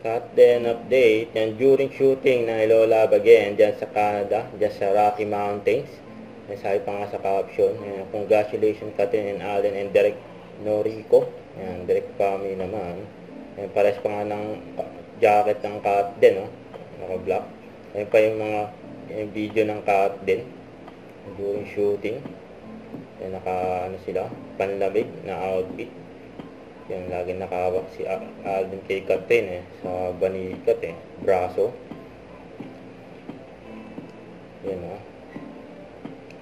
Cut then update. Yan, during shooting ng Hello Love Again dyan sa Canada, dyan sa Rocky Mountains. Yan, sabi pa nga sa caption. Yan, congratulations Katrin and Alden and Derek Norico. Yan, Derek family naman. Yan, pares pa nga ng jacket ng Cut din, oh. Naka-black. Yan pa yung mga video ng Cut din during shooting. Yan, ano sila, panlamig na outfit. Yan, lagi nakawak si Alden kay Katrin sa banikat braso. Yan, oh.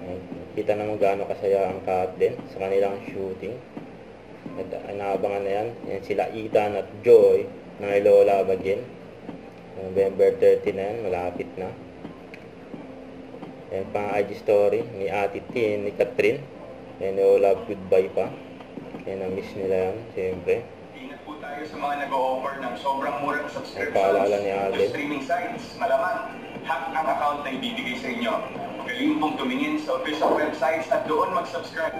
Yan, kita naman gaano kasaya ang Katrin sa kanilang shooting. At inaabangan na yan. Yan sila Ethan at Joy ng Hello Love Again. November 30 na yan, malapit na. Yan pang IG story ni Ate Tin, ni Katrin. Yan, Hello Love Goodbye pa. Yan, na-miss nila yan, siyempre. Ingat po tayo sa mga nag-o-offer ng sobrang murang subscriptions paalala ni Alden. sa streaming sites. Malaman, hack ang account na ibibigay sa inyo. Magaling pong tumingin sa official websites at doon mag-subscribe.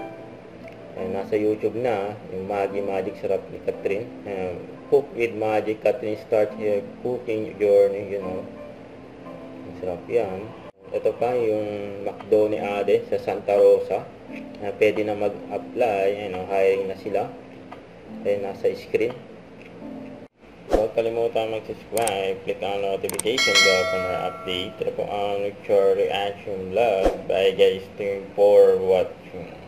Ayan, nasa YouTube na yung Magic Sarap ni Katrin. Cook with Magic. Katrin start here cooking journey, you know. Sarap yan. Ito pa yung McDo ni Ade sa Santa Rosa. Pwede na mag-apply. Ayan, hiring na sila. Ayan, nasa screen. Huwag kalimutan mag-subscribe. Click ang notification bell for more update. Ito po ang Nurture Reaction Vlog. Bye guys. Thank you for watching.